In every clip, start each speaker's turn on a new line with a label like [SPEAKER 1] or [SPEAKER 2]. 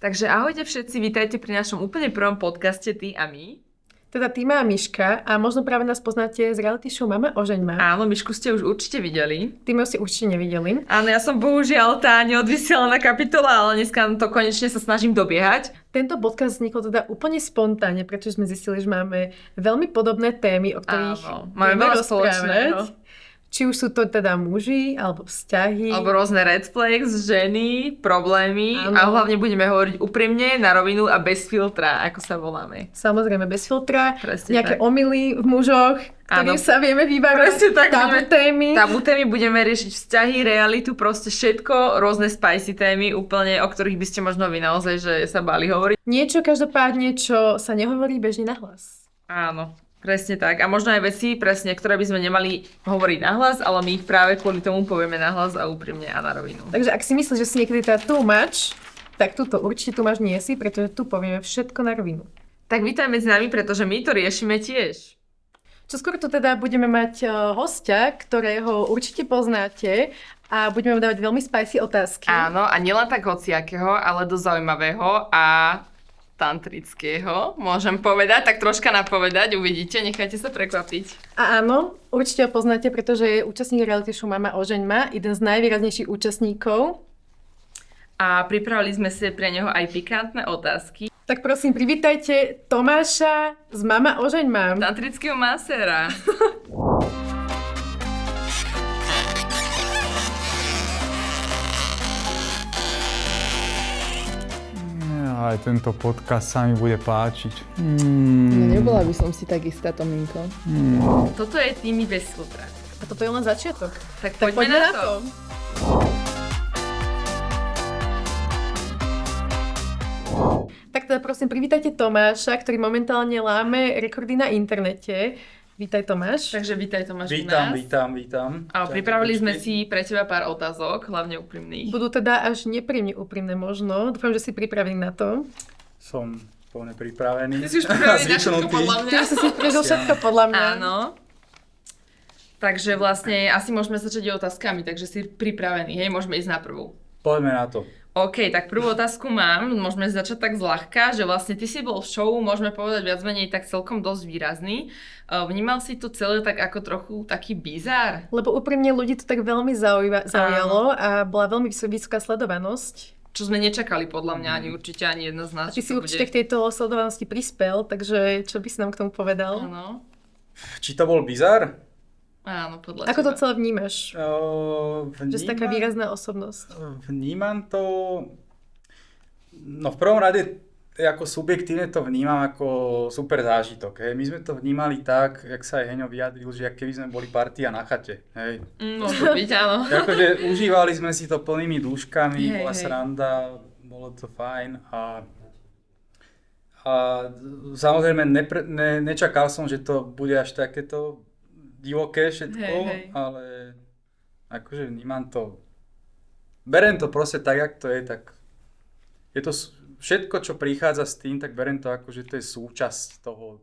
[SPEAKER 1] Takže ahojte všetci, vítajte pri našom úplne prvom podcaste Ty a my.
[SPEAKER 2] Teda Týma a Miška a možno práve nás poznáte z reality show Mama ožeň ma.
[SPEAKER 1] Áno, Mišku ste už určite videli.
[SPEAKER 2] Týma si určite nevideli.
[SPEAKER 1] Áno, ja som bohužiaľ tá neodvysielaná kapitola, ale dneska to konečne sa snažím dobiehať.
[SPEAKER 2] Tento podcast vznikol teda úplne spontánne, pretože sme zistili, že máme veľmi podobné témy, o ktorých
[SPEAKER 1] máme veľa
[SPEAKER 2] rozprávať.
[SPEAKER 1] spoločného.
[SPEAKER 2] Či už sú to teda muži, alebo vzťahy.
[SPEAKER 1] Alebo rôzne red flags, ženy, problémy.
[SPEAKER 2] Áno.
[SPEAKER 1] A hlavne budeme hovoriť úprimne, na rovinu a bez filtra, ako sa voláme.
[SPEAKER 2] Samozrejme bez filtra.
[SPEAKER 1] Presne
[SPEAKER 2] nejaké
[SPEAKER 1] tak.
[SPEAKER 2] omyly v mužoch, ktorým sa vieme vyvarovať.
[SPEAKER 1] Presne tak.
[SPEAKER 2] Tabu témy.
[SPEAKER 1] Tabu témy budeme riešiť vzťahy, realitu, proste všetko, rôzne spicy témy, úplne, o ktorých by ste možno vy naozaj, že sa báli hovoriť.
[SPEAKER 2] Niečo každopádne, čo sa nehovorí bežne nahlas.
[SPEAKER 1] Áno. Presne tak. A možno aj veci, presne, ktoré by sme nemali hovoriť nahlas, ale my ich práve kvôli tomu povieme nahlas a úprimne a na rovinu.
[SPEAKER 2] Takže ak si myslíš, že si niekedy teda too much, tak tuto určite too much nie si, pretože tu povieme všetko na rovinu.
[SPEAKER 1] Tak vítaj medzi nami, pretože my to riešime tiež.
[SPEAKER 2] Čo skoro tu teda budeme mať hostia, ktorého určite poznáte a budeme mu dávať veľmi spicy otázky.
[SPEAKER 1] Áno, a nielen tak hociakého, ale dosť zaujímavého a tantrického, môžem povedať, tak troška napovedať, uvidíte, nechajte sa prekvapiť.
[SPEAKER 2] A áno, určite ho poznáte, pretože je účastník reality show Mama ožeň ma, jeden z najvýraznejších účastníkov.
[SPEAKER 1] A pripravili sme si pre neho aj pikantné otázky.
[SPEAKER 2] Tak prosím, privítajte Tomáša z Mama ožeň ma.
[SPEAKER 1] Tantrického maséra.
[SPEAKER 3] Aj tento podcast sa mi bude páčiť.
[SPEAKER 4] No nebola by som si tak istá, Tominko.
[SPEAKER 1] Toto je Týmy bez filtra.
[SPEAKER 2] A toto je len začiatok.
[SPEAKER 1] Tak poďme na to.
[SPEAKER 2] Tak teda prosím, privítajte Tomáša, ktorý momentálne láme rekordy na internete. Vítaj Tomáš.
[SPEAKER 1] Takže vítaj Tomáš u nás.
[SPEAKER 5] Vítam.
[SPEAKER 1] A pripravili sme si pre teba pár otázok, hlavne úprimných.
[SPEAKER 2] Budú teda až nepríjemne úprimné možno. Dúfam, že si pripravený na to.
[SPEAKER 5] Som plne pripravený.
[SPEAKER 1] Ty si už pripravený na všetko podľa mňa.
[SPEAKER 2] Ty si prežil všetko podľa mňa.
[SPEAKER 1] Áno. Takže vlastne asi môžeme začať otázkami, takže si pripravený, hej, môžeme ísť na prvú.
[SPEAKER 5] Poďme na to.
[SPEAKER 1] OK, tak prvú otázku mám, môžeme začať tak zľahka, že vlastne ty si bol v show, môžeme povedať viac menej tak celkom dosť výrazný. Vnímal si to celé tak ako trochu taký bizár?
[SPEAKER 2] Lebo úprimne ľudí to tak veľmi zaujalo a bola veľmi vysoká sledovanosť.
[SPEAKER 1] Čo sme nečakali podľa mňa ani určite ani jedna z nás.
[SPEAKER 2] A ty si určite k tejto sledovanosti prispel, takže čo by si nám k tomu povedal?
[SPEAKER 1] Áno.
[SPEAKER 5] Či to bol bizár?
[SPEAKER 1] Áno, podľa
[SPEAKER 2] Ako to
[SPEAKER 1] teba.
[SPEAKER 2] celé vnímaš? Že si taká výrazná osobnosť.
[SPEAKER 5] Vnímam to... No v prvom rade ako subjektívne to vnímam ako super zážitok. Hej. My sme to vnímali tak, jak sa aj Heňo vyjadril, že keby sme boli partia na chate. Hej.
[SPEAKER 1] Môže byť, áno.
[SPEAKER 5] Akože užívali sme si to plnými dúškami, bola
[SPEAKER 1] hej.
[SPEAKER 5] sranda, bolo to fajn a samozrejme nečakal som, že to bude až takéto divoké všetko,
[SPEAKER 1] Hej.
[SPEAKER 5] ale akože vnímam to, berem to proste tak, jak to je, tak je to všetko, čo prichádza s tým, tak berem to ako, že to je súčasť toho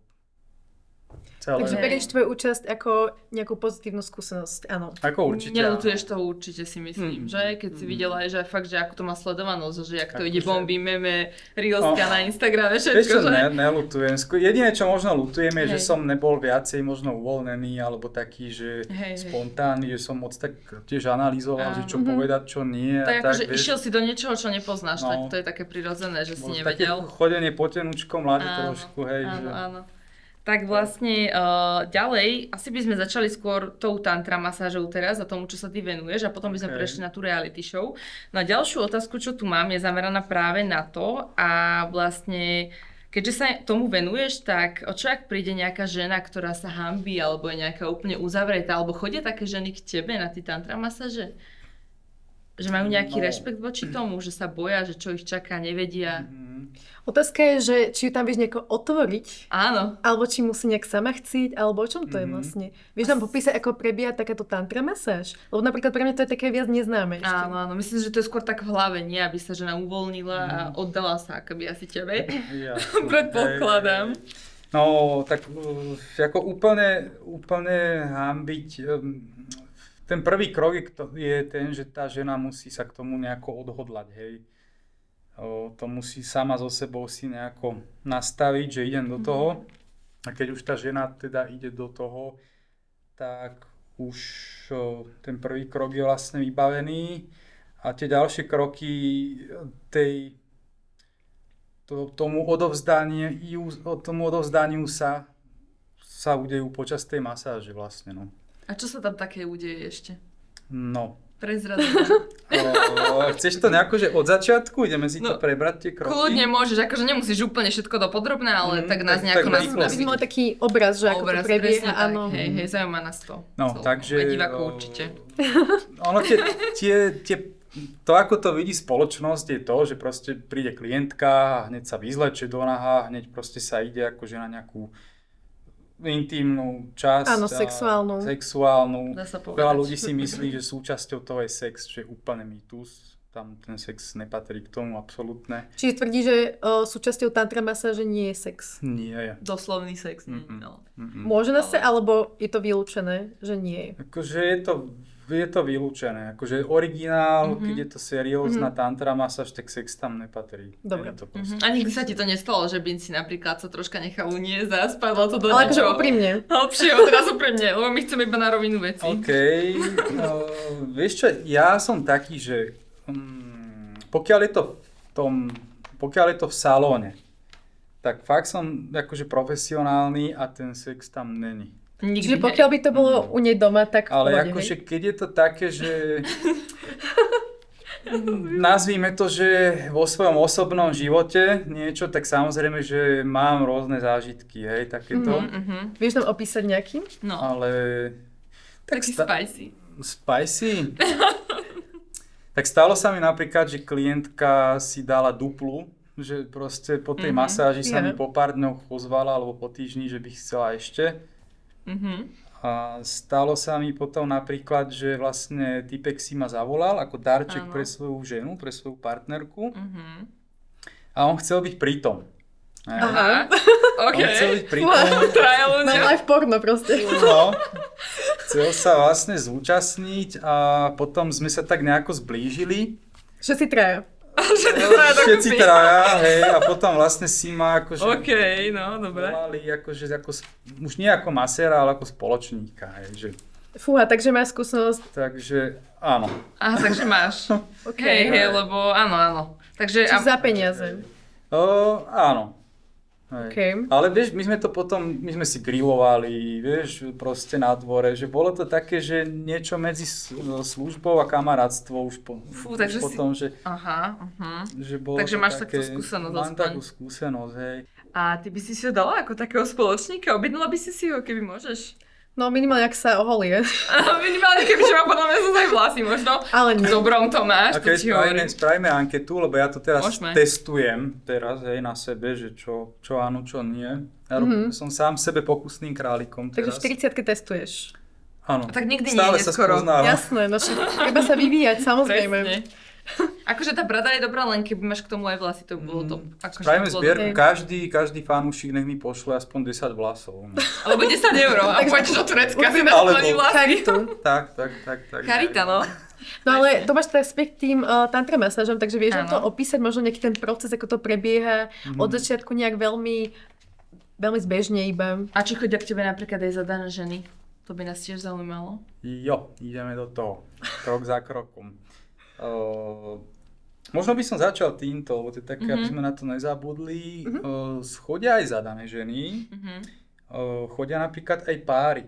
[SPEAKER 5] celého.
[SPEAKER 2] Takže berieš tvoju účasť ako nejakú pozitívnu skúsenosť, áno.
[SPEAKER 5] Ako určite.
[SPEAKER 1] Neľutuješ toho určite, si myslím, že? Keď si videla aj, že fakt, že ako to má sledovanosť, že jak to ide bomby, meme, reelska na Instagrame,
[SPEAKER 5] Vieš
[SPEAKER 1] všetko,
[SPEAKER 5] čo,
[SPEAKER 1] že?
[SPEAKER 5] neľutujem. Jediné, čo možno ľutujem, je, že
[SPEAKER 1] Hej.
[SPEAKER 5] som nebol viacej možno uvoľnený, alebo taký, že
[SPEAKER 1] Hej.
[SPEAKER 5] spontánny, že som moc tak tiež analyzoval, že čo povedať, čo nie.
[SPEAKER 1] Tak
[SPEAKER 5] a
[SPEAKER 1] akože
[SPEAKER 5] vieš.
[SPEAKER 1] išiel si do niečoho, čo nepoznáš,
[SPEAKER 5] No.
[SPEAKER 1] tak to je také prirodzené, že si
[SPEAKER 5] Bolo
[SPEAKER 1] nevedel.
[SPEAKER 5] také chodenie po tenučkom ľade
[SPEAKER 1] Áno,
[SPEAKER 5] trošku, hej.
[SPEAKER 1] áno,
[SPEAKER 5] že...
[SPEAKER 1] áno. Tak vlastne ďalej, asi by sme začali skôr tou tantra masážou teraz a tomu, čo sa ty venuješ a potom by sme
[SPEAKER 5] Okay.
[SPEAKER 1] prešli na tú reality show. No a ďalšiu otázku, čo tu mám, je zameraná práve na to a vlastne keďže sa tomu venuješ, tak o čo ak príde nejaká žena, ktorá sa hanbí alebo je nejaká úplne uzavretá, alebo chodia také ženy k tebe na tie tantra masáže? Že majú nejaký
[SPEAKER 5] No.
[SPEAKER 1] rešpekt voči tomu, že sa boja, že čo ich čaká, nevedia.
[SPEAKER 2] Otázka je, že či ju tam vieš nejako otvoriť,
[SPEAKER 1] Áno.
[SPEAKER 2] alebo či musí nejak sama chcieť, alebo o čom to je vlastne. Vieš nám popísať, ako prebieha takáto tantra masáž? Lebo napríklad pre mňa to je také viac neznáme ešte.
[SPEAKER 1] Áno, áno, myslím, že to je skôr tak v hlave, nie? Aby sa žena uvoľnila a oddala sa akoby asi tebe.
[SPEAKER 5] Jasné.
[SPEAKER 1] Predpokladám.
[SPEAKER 5] No, tak ako úplne hanbiť. Ten prvý krok je ten, že tá žena musí sa k tomu nejako odhodlať, hej. To musí sama so sebou si nejako nastaviť, že idem do toho. A keď už tá žena teda ide do toho, tak už ten prvý krok je vlastne vybavený a tie ďalšie kroky tomu odovzdaniu sa udejú počas tej masáže vlastne. No.
[SPEAKER 1] A čo sa tam také udeje ešte?
[SPEAKER 5] No.
[SPEAKER 1] Prezradím.
[SPEAKER 5] Chceš to nejako, že od začiatku? Ideme si to prebrať tie kroky?
[SPEAKER 1] Kľudne môžeš, akože nemusíš úplne všetko dopodrobné, ale tak nás nejako
[SPEAKER 5] tak
[SPEAKER 2] Aby sme mali taký obraz, že ako to prebieha, áno.
[SPEAKER 1] Hej, zaujíma nás to.
[SPEAKER 5] No, takže...
[SPEAKER 1] Aj divákov určite.
[SPEAKER 5] Ono to, ako to vidí spoločnosť, je to, že proste príde klientka a hneď sa vyzlečie do naha, hneď proste sa ide akože na nejakú intímnu časť.
[SPEAKER 2] Áno,
[SPEAKER 5] sexuálnu.
[SPEAKER 1] Dá sa povedať.
[SPEAKER 5] Veľa ľudí si myslí, že súčasťou toho je sex, že je úplne mýtus. Tam ten sex nepatrí k tomu absolútne.
[SPEAKER 2] Čiže tvrdí, že súčasťou tantra masáže nie je sex.
[SPEAKER 5] Nie je.
[SPEAKER 1] Doslovný sex. No.
[SPEAKER 2] Môže na sa, alebo je to vylúčené, že nie je?
[SPEAKER 5] Akože je to vylúčené. Akože originál, keď je to seriózna tantra masáž, tak sex tam nepatrí.
[SPEAKER 2] Dobre.
[SPEAKER 5] Je to proste.
[SPEAKER 1] A nikdy sa ti to nestalo, že by si napríklad sa troška nechal uniesť a spadlo to do
[SPEAKER 2] Ale akože
[SPEAKER 1] niečoho?
[SPEAKER 2] úprimne.
[SPEAKER 1] Lepšie, odraz úprimne, lebo my chceme iba na rovinu veci.
[SPEAKER 5] OK. Vieš čo, ja som taký, že pokiaľ je to v salóne, tak fakt som akože profesionálny a ten sex tam není.
[SPEAKER 1] Nikdy,
[SPEAKER 2] Čiže pokiaľ by to bolo u nej doma, tak v
[SPEAKER 5] Ale
[SPEAKER 2] pohode,
[SPEAKER 5] akože
[SPEAKER 2] hej?
[SPEAKER 5] keď je to také, že nazvíme to, že vo svojom osobnom živote niečo, tak samozrejme, že mám rôzne zážitky, hej, takéto.
[SPEAKER 2] Vieš nám opísať nejaký?
[SPEAKER 1] No,
[SPEAKER 5] Ale...
[SPEAKER 1] taký spicy.
[SPEAKER 5] Spicy? Tak stalo sa mi napríklad, že klientka si dala duplu, že proste po tej masáži sa mi po pár dňoch ozvala, alebo po týždni, že by chcela ešte. A stalo sa mi potom napríklad, že vlastne typek si ma zavolal ako darček pre svoju ženu, pre svoju partnerku. A on chcel byť pritom.
[SPEAKER 2] Aha.
[SPEAKER 1] OK.
[SPEAKER 5] On chcel byť pritom.
[SPEAKER 1] Traja ľudia.
[SPEAKER 2] Mám live porno proste.
[SPEAKER 5] No, chcel sa vlastne zúčastniť a potom sme sa tak nejako zblížili.
[SPEAKER 2] Všetci traja.
[SPEAKER 5] Všetci traja, hej, a potom vlastne si ma akože
[SPEAKER 1] OK, no, dobre.
[SPEAKER 5] volali akože už nie ako maséra, ale ako spoločníka, hej, že.
[SPEAKER 2] Fúha, takže máš skúsenosť.
[SPEAKER 5] Takže áno.
[SPEAKER 1] Aha, takže máš.
[SPEAKER 2] OK.
[SPEAKER 1] Hej, lebo áno. Takže...
[SPEAKER 2] Čiže za peniaze.
[SPEAKER 5] Áno. Hej.
[SPEAKER 2] OK.
[SPEAKER 5] Ale vieš, my sme si grilovali, vieš, proste na dvore, že bolo to také, že niečo medzi službou a kamarátstvo už
[SPEAKER 1] takže
[SPEAKER 5] potom, že že bolo
[SPEAKER 1] Takže
[SPEAKER 5] to
[SPEAKER 1] máš
[SPEAKER 5] také,
[SPEAKER 1] takú skúsenosť
[SPEAKER 5] mám
[SPEAKER 1] aspoň.
[SPEAKER 5] takú skúsenosť, hej.
[SPEAKER 1] A ty by si ho dala ako takého spoločníka? Objednala by si ho, keby môžeš?
[SPEAKER 2] No minimálne, ak sa oholie.
[SPEAKER 1] Minimálne, keby má podľa mňa zase aj vlasy možno.
[SPEAKER 2] Ale nie.
[SPEAKER 1] V dobrom to máš, to ti hovorím.
[SPEAKER 5] Spravíme anketu, lebo ja to teraz
[SPEAKER 1] Môžeme.
[SPEAKER 5] testujem hej, na sebe, že čo áno, čo nie. Ja som sám sebe pokusným králikom
[SPEAKER 2] Takže
[SPEAKER 5] teraz.
[SPEAKER 2] v 40-ke testuješ.
[SPEAKER 5] Áno.
[SPEAKER 1] Tak nikdy
[SPEAKER 5] Stále
[SPEAKER 1] nie je
[SPEAKER 5] sa
[SPEAKER 1] neskoro.
[SPEAKER 5] spoznávam.
[SPEAKER 2] Jasné, no treba sa vyvíjať, samozrejme.
[SPEAKER 1] Presne. Akože tá brada je dobrá, len keby máš k tomu aj vlasy, to by bolo to. Akože
[SPEAKER 5] Spravíme
[SPEAKER 1] to bolo
[SPEAKER 5] zbierku,
[SPEAKER 2] dobré.
[SPEAKER 5] každý fanúšik nech mi pošle aspoň 10 vlasov. No.
[SPEAKER 1] Alebo 10 eur a pôjdeš do Turecka si
[SPEAKER 5] Alebo-
[SPEAKER 1] nasplní vlasy.
[SPEAKER 2] Charitu.
[SPEAKER 5] Tak.
[SPEAKER 1] Charita, no.
[SPEAKER 2] No ale to máš teraz späť k tým tantra masážom, takže vieš nám to
[SPEAKER 1] Áno.
[SPEAKER 2] opísať, možno nejaký ten proces, ako to prebieha od začiatku nejak veľmi zbežne iba.
[SPEAKER 1] A či chodia k tebe napríklad aj zadané ženy? To by nás tiež zaujímalo.
[SPEAKER 5] Jo, ideme do toho. Krok za krokom. Možno by som začal týmto, lebo to je také, aby sme na to nezabudli. Chodia aj zadané ženy. Chodia napríklad aj páry.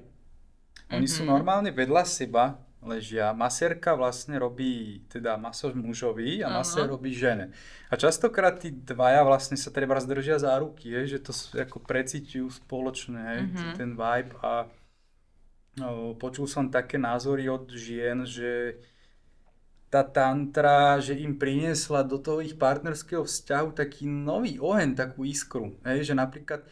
[SPEAKER 5] Oni sú normálne vedľa seba, ležia. Masérka vlastne robí teda masáž mužovi a masér robí žene. A častokrát tí dvaja vlastne sa treba zdržia za ruky, že to ako precíťujú spoločne, ten vibe. A počul som také názory od žien, že tá tantra, že im priniesla do toho ich partnerského vzťahu taký nový oheň, takú iskru. Že napríklad,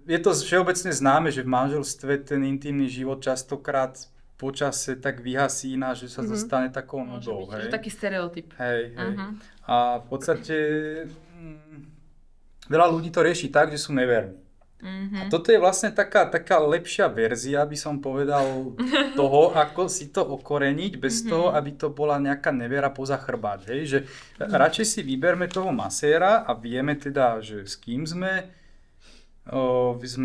[SPEAKER 5] je to všeobecne známe, že v manželstve ten intimný život častokrát počase tak vyhasína, že sa zostane takou nudou.
[SPEAKER 1] Môže byť, že taký stereotyp.
[SPEAKER 5] Hej. A v podstate veľa ľudí to rieši tak, že sú neverní. A toto je vlastne taká lepšia verzia, by som povedal, toho, ako si to okoreniť, bez toho, aby to bola nejaká nevera poza chrbát. Hej? Že radšej si vyberme toho maséra a vieme teda, že s kým sme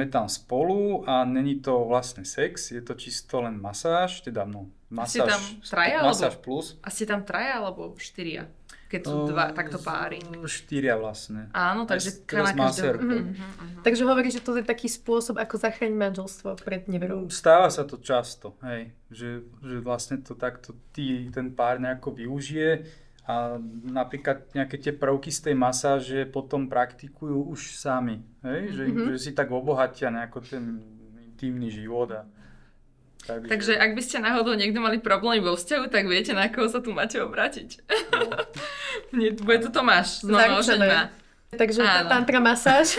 [SPEAKER 5] tam spolu a není to vlastne sex, je to čisto len masáž, teda masáž, masáž plus.
[SPEAKER 1] A ste tam traja alebo 4? Keď sú dva takto páry.
[SPEAKER 5] 4 vlastne.
[SPEAKER 1] Áno, takže
[SPEAKER 5] Teraz
[SPEAKER 1] na
[SPEAKER 5] masérku.
[SPEAKER 1] každého.
[SPEAKER 2] Takže hovoríš, že to je taký spôsob, ako zachrániť manželstvo pred neverou.
[SPEAKER 5] Stáva sa to často, hej, že vlastne to takto ten pár nejako využije a napríklad nejaké tie prvky z tej masáže potom praktikujú už sami, hej, že si tak obohatia nejako ten intimný život.
[SPEAKER 1] Takže ak by ste náhodou niekto mali problémy vo vzťahu, tak viete, na koho sa tu máte obrátiť. Bude to Tomáš, znova ožeňma.
[SPEAKER 2] Takže tantra masáž.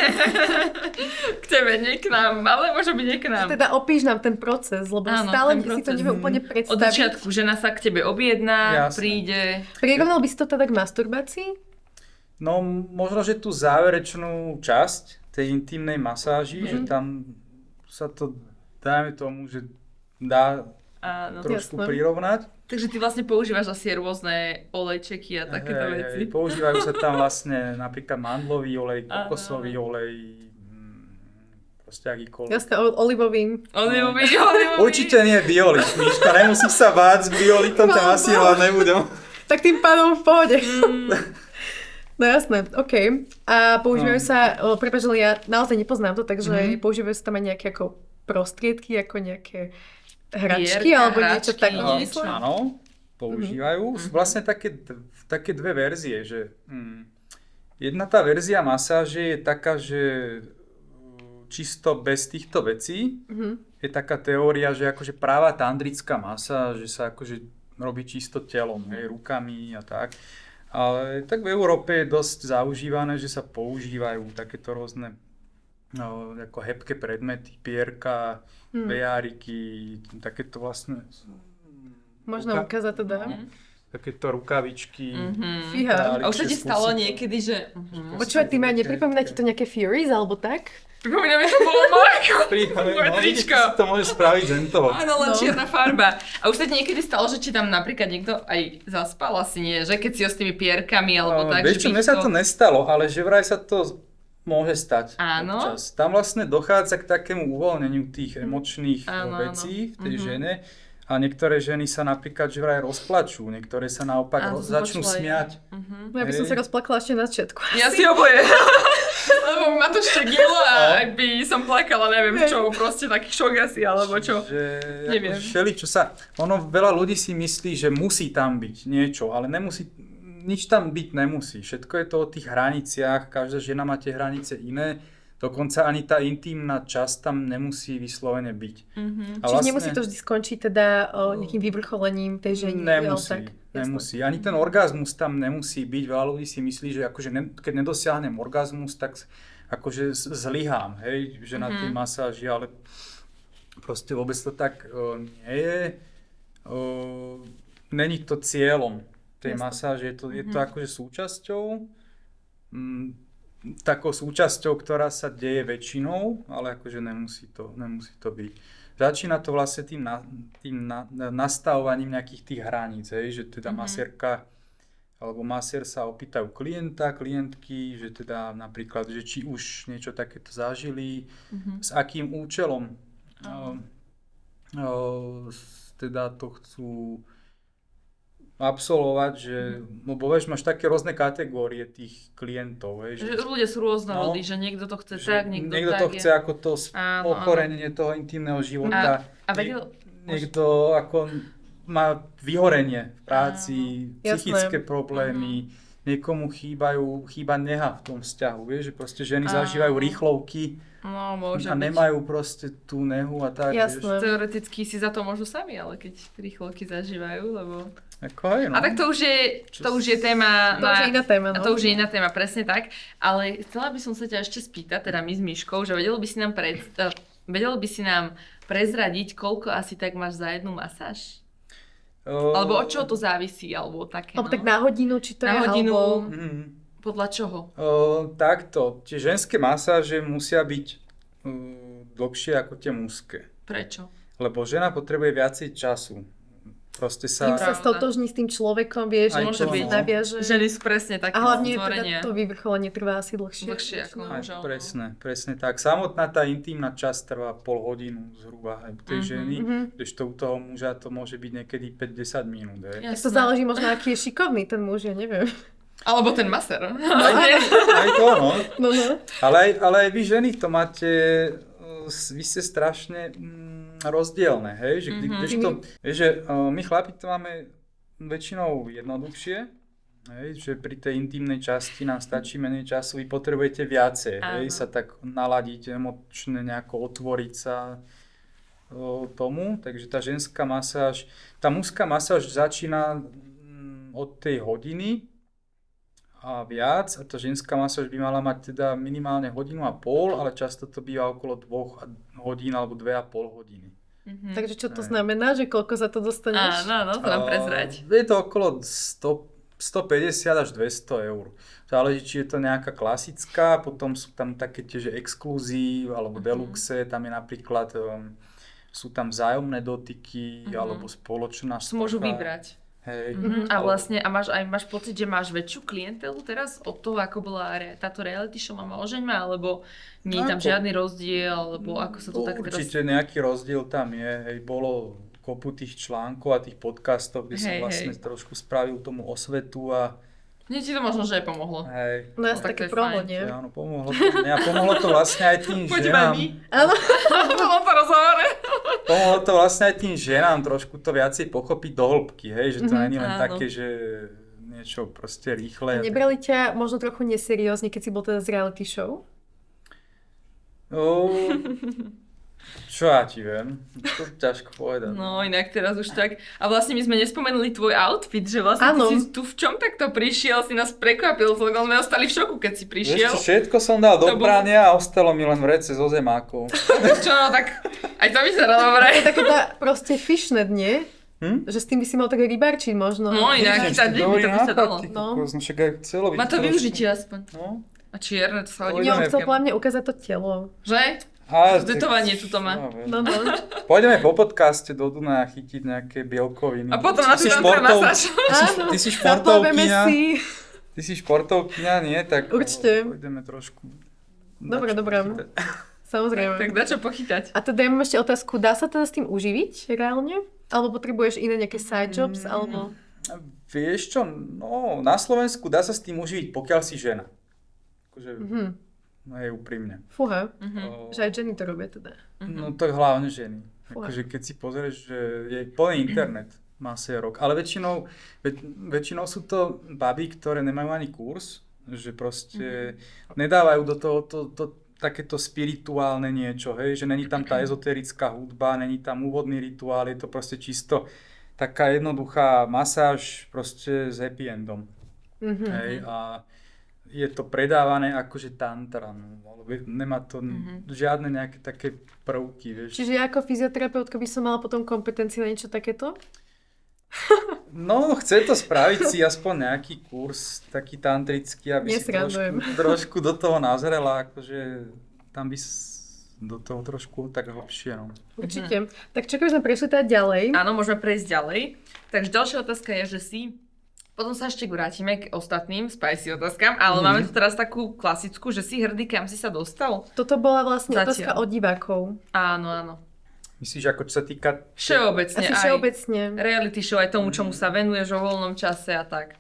[SPEAKER 1] K tebe, nie k nám, ale môže byť nie k nám.
[SPEAKER 2] Teda opíš nám ten proces, lebo stále si to neviem úplne predstaviť.
[SPEAKER 1] Od začiatku žena sa k tebe objedná, príde.
[SPEAKER 2] Prirovnal by si to teda k masturbácii?
[SPEAKER 5] No možno, že tú záverečnú časť tej intimnej masáži, že tam sa to, dajme tomu, že dá trošku prirovnať.
[SPEAKER 1] Takže ty vlastne používaš asi rôzne olejčeky a takéto veci.
[SPEAKER 5] Používajú sa tam vlastne napríklad mandlový olej, kokosový olej, proste akýkoľvek.
[SPEAKER 2] Jasné, olivový.
[SPEAKER 5] Určite nie biolit, Miška, nemusíš sa báť, s biolitom ťa masírovať nebudem.
[SPEAKER 2] Tak tým pádom v pohode. No jasné, OK. A používajú sa, prepáč, ja naozaj nepoznám to, takže používajú sa tam aj nejaké ako prostriedky, ako nejaké hračky, alebo niečo v takom zmysle?
[SPEAKER 5] Áno, používajú. Sú vlastne také dve verzie, že jedna tá verzia masáže je taká, že čisto bez týchto vecí. Je taká teória, že akože práva tandrická masáž, že sa akože robí čisto telom, hej, rukami a tak. Ale tak v Európe je dosť zaužívané, že sa používajú takéto rôzne ako hebké predmety, pierka, vejáriky, takéto vlastne...
[SPEAKER 2] Možno ukázať teda.
[SPEAKER 5] Takéto rukavičky.
[SPEAKER 2] Fíha.
[SPEAKER 1] A už sa ti stalo niekedy, že...
[SPEAKER 2] Počúvaj, ty ma nepripomína ti to nejaké Furies alebo tak?
[SPEAKER 1] Pripomína mi to bolo moje tričko.
[SPEAKER 5] To môže spraviť tento.
[SPEAKER 1] Áno, len čierna farba. A už sa ti niekedy stalo, že ti tam napríklad niekto aj zaspal, asi nie, že keď si ho s tými pierkami alebo tak.
[SPEAKER 5] Vieš čo, mne sa to nestalo, ale že vraj sa to môže stať.
[SPEAKER 1] Áno.
[SPEAKER 5] Občas. Tam vlastne dochádza k takému uvoľneniu tých emočných vecí v tej žene. A niektoré ženy sa napríklad že vraj rozplačú, niektoré sa naopak začnú smiať.
[SPEAKER 2] Ja by som sa rozplakala ešte na začiatku.
[SPEAKER 1] Ja si oboje. Lebo ma to štegilo a ak by som plakala, neviem čo, proste taký šok asi, alebo čo.
[SPEAKER 5] Neviem. Veľa ľudí si myslí, že musí tam byť niečo, ale nemusí, nič tam byť nemusí. Všetko je to o tých hraniciach, každá žena má tie hranice iné. Dokonca ani tá intímna časť tam nemusí vyslovene byť.
[SPEAKER 2] Čiže nemusí to vždy skončiť teda nejakým vyvrcholením tej ženy?
[SPEAKER 5] Nemusí. Ani ten orgazmus tam nemusí byť. Veľa ľudí si myslí, že akože keď nedosiahnem orgazmus, tak akože zlyhám, hej, že na tej masáži, ale proste vôbec to tak nie je. Není to cieľom tej masáže, je to akože súčasťou. Takou súčasťou, ktorá sa deje väčšinou, ale akože nemusí to byť. Začína to vlastne tým nastavovaním nejakých tých hraníc, že teda masérka alebo masér sa opýtajú klientky, že teda napríklad, že či už niečo takéto zažili, s akým účelom teda to chcú absolvovať, že, lebo vieš, máš také rôzne kategórie tých klientov.
[SPEAKER 1] Že ľudia sú rôznorodí, že niekto to chce tak, niekto
[SPEAKER 5] to chce ako to ochorenie toho intimného života. Niekto ako má vyhorenie v práci, psychické problémy, niekomu chýba neha v tom vzťahu, vieš, že proste ženy zažívajú rýchlovky a nemajú proste tú nehu a tak.
[SPEAKER 2] Jasné.
[SPEAKER 5] Vieš.
[SPEAKER 1] Teoreticky si za to môžu sami, ale keď rýchlovky zažívajú, lebo...
[SPEAKER 5] No.
[SPEAKER 1] A tak to už je téma...
[SPEAKER 2] To už je iná téma, no.
[SPEAKER 1] To už je iná téma, presne tak. Ale chcela by som sa ťa ešte spýtať, teda my s Miškou, že vedel by si nám prezradiť, koľko asi tak máš za jednu masáž? Alebo od čoho to závisí, alebo také,
[SPEAKER 2] alebo tak na hodinu, či to
[SPEAKER 1] na
[SPEAKER 2] je,
[SPEAKER 1] hodinu,
[SPEAKER 2] alebo...
[SPEAKER 1] Podľa čoho?
[SPEAKER 5] Takto, tie ženské masáže musia byť dlhšie ako tie mužské.
[SPEAKER 1] Prečo?
[SPEAKER 5] Lebo žena potrebuje viacej času. Proste sa...
[SPEAKER 2] Tým sa stotožní s tým človekom, vie, že
[SPEAKER 5] Aj
[SPEAKER 1] to,
[SPEAKER 2] môže byť
[SPEAKER 1] no.
[SPEAKER 2] naviaže.
[SPEAKER 1] Ženy sú presne také
[SPEAKER 2] A hlavne
[SPEAKER 1] stvorenia.
[SPEAKER 2] teda to vyvrcholenie trvá asi dlhšie.
[SPEAKER 1] Dlhšie ako
[SPEAKER 2] No.
[SPEAKER 5] Aj,
[SPEAKER 1] mužov.
[SPEAKER 5] presne tak. Samotná tá intimná časť trvá pol hodinu zhruba aj u tej ženy, kdežto u toho muža to môže byť niekedy 5-10 minút.
[SPEAKER 1] Ja.
[SPEAKER 2] Tak to záleží možno, aký je šikovný ten muž, ja neviem.
[SPEAKER 1] Alebo ten maser.
[SPEAKER 5] Aj to, no.
[SPEAKER 2] No.
[SPEAKER 5] Ale aj vy ženy to máte, vy ste strašne rozdielne, hej? Že, kdežto, vieš, že my chlapi to máme väčšinou jednoduchšie, hej? Že pri tej intimnej časti nám stačí menej času, vy potrebujete viacej, hej? Sa tak naladiť, emočne nejako otvoriť sa tomu, takže tá ženská masáž, tá mužská masáž začína od tej hodiny a viac a tá ženská masáž by mala mať teda minimálne hodinu a pol, ale často to býva okolo 2 hodín alebo 2,5 hodiny.
[SPEAKER 2] Takže čo to znamená, že koľko za to dostaneš?
[SPEAKER 1] Áno, to nám prezrať.
[SPEAKER 5] Je to okolo 150 až 200 eur. Záleží, či je to nejaká klasická, potom sú tam také tiež exkluzív alebo deluxe, tam je napríklad, sú tam vzájomné dotyky alebo spoločná
[SPEAKER 1] Si môžu
[SPEAKER 5] sprcha.
[SPEAKER 1] vybrať.
[SPEAKER 5] Hej.
[SPEAKER 1] A vlastne, a máš pocit, že máš väčšiu klientelu teraz od toho, ako bola táto reality show Mama ožeňma, alebo nie je tam žiadny rozdiel, alebo ako sa to tak teraz...
[SPEAKER 5] Určite nejaký rozdiel tam je, hej, bolo kopu tých článkov a tých podcastov, kde som vlastne trošku spravil tomu osvetu a
[SPEAKER 1] Mne ti to možno, že aj pomohlo.
[SPEAKER 5] hej.
[SPEAKER 2] No asi
[SPEAKER 1] tak
[SPEAKER 2] také
[SPEAKER 1] to je
[SPEAKER 2] promo,
[SPEAKER 1] fajn.
[SPEAKER 2] nie?
[SPEAKER 5] Áno, pomohlo to vlastne aj tým
[SPEAKER 1] Poďme
[SPEAKER 5] ženám.
[SPEAKER 1] my.
[SPEAKER 2] Áno.
[SPEAKER 1] Bolo to rozhovore.
[SPEAKER 5] Pomohlo to vlastne aj tým ženám trošku to viacej pochopiť do hĺbky, hej, že to nie je len
[SPEAKER 1] áno.
[SPEAKER 5] také, že niečo proste rýchle.
[SPEAKER 2] Nebrali ťa možno trochu neseriózne, keď si bol teda z reality show?
[SPEAKER 5] Čo ja ti viem, to ťažko povedať.
[SPEAKER 1] No inak teraz už tak. A vlastne my sme nespomenuli tvoj outfit, že vlastne
[SPEAKER 2] Áno.
[SPEAKER 1] ty si tu v čom takto prišiel, si nás prekvapil, lebo sme ostali v šoku, keď si prišiel.
[SPEAKER 5] Vieš čo, všetko som dal do
[SPEAKER 1] To bolo-
[SPEAKER 5] prania a ostalo mi len vrece zo zemákov.
[SPEAKER 1] Čo no, tak aj to vyzerá dobre.
[SPEAKER 2] To je také tá proste fishnet, nie? Že s tým by si mal tak rybárčiť možno.
[SPEAKER 1] No inak,
[SPEAKER 5] Ježiš,
[SPEAKER 1] tak by to by sa dalo.
[SPEAKER 5] ty
[SPEAKER 2] No.
[SPEAKER 5] kokos, no však aj chcelo byť
[SPEAKER 1] Má to
[SPEAKER 5] trošku.
[SPEAKER 1] využitie aspoň.
[SPEAKER 5] No.
[SPEAKER 1] A čierne, to sa hodí.
[SPEAKER 2] Nie, on
[SPEAKER 5] Poďme.
[SPEAKER 2] chcel podľa mňa ukázať to telo.
[SPEAKER 1] Že?
[SPEAKER 5] A,
[SPEAKER 1] Tetovanie tu to má.
[SPEAKER 2] No.
[SPEAKER 5] Pôjdeme po podcaste do Dunaja chytiť nejaké bielkoviny.
[SPEAKER 1] A potom na
[SPEAKER 5] Ty si
[SPEAKER 1] tú tantra
[SPEAKER 5] športov-
[SPEAKER 1] masáž.
[SPEAKER 2] Áno,
[SPEAKER 5] Ty si
[SPEAKER 2] zaplaveme
[SPEAKER 5] športovkyňa.
[SPEAKER 2] si.
[SPEAKER 5] Ty si športovkyňa, nie? Tak
[SPEAKER 2] Určite.
[SPEAKER 5] pôjdeme trošku.
[SPEAKER 2] Dobre,
[SPEAKER 5] dačo
[SPEAKER 2] dobre.
[SPEAKER 5] chytať.
[SPEAKER 2] Samozrejme.
[SPEAKER 1] Tak dá čo pochytať.
[SPEAKER 2] A teda ja mám ešte otázku, dá sa teda s tým uživiť reálne? Alebo potrebuješ iné nejaké side jobs, alebo...
[SPEAKER 5] Vieš čo, no na Slovensku dá sa s tým uživiť, pokiaľ si žena. Akože, no je úprimne.
[SPEAKER 2] Fúha,
[SPEAKER 5] O,
[SPEAKER 2] že aj ženy to robia teda.
[SPEAKER 5] No to hlavne ženy.
[SPEAKER 2] Fúha.
[SPEAKER 5] Akože keď si pozrieš, že je plný internet masérok, ale väčšinou sú to baby, ktoré nemajú ani kurz, že proste nedávajú do toho takéto spirituálne niečo, hej, že není tam tá ezoterická hudba, není tam úvodný rituál, je to proste čisto taká jednoduchá masáž proste s happy endom. Hej, a je to predávané akože tantra, no, ale nemá to žiadne nejaké také prvky, vieš.
[SPEAKER 2] Čiže ja ako fyzioterapeutka by som mala potom kompetencie na niečo takéto?
[SPEAKER 5] No, chce to spraviť si aspoň nejaký kurz, taký tantrický, aby si
[SPEAKER 2] Nesrandujem.
[SPEAKER 5] trošku do toho nazrela, akože tam by do toho trošku tak hlbšie, no.
[SPEAKER 2] Určite. Tak čo keby sme prešli teda ďalej?
[SPEAKER 1] Áno, môžeme prejsť ďalej. Takže ďalšia otázka je, že si... Potom sa ešte vrátime k ostatným spicy otázkam, ale máme tu teraz takú klasickú, že si hrdý, kam si sa dostal.
[SPEAKER 2] Toto bola vlastne
[SPEAKER 1] Zatiaľ.
[SPEAKER 2] otázka od divákov.
[SPEAKER 1] Áno, áno.
[SPEAKER 5] Myslíš, ako čo sa týka...
[SPEAKER 1] Všeobecne
[SPEAKER 2] Asi
[SPEAKER 1] aj
[SPEAKER 2] všeobecne.
[SPEAKER 1] reality show, aj tomu, čomu sa venuješ vo voľnom čase a tak.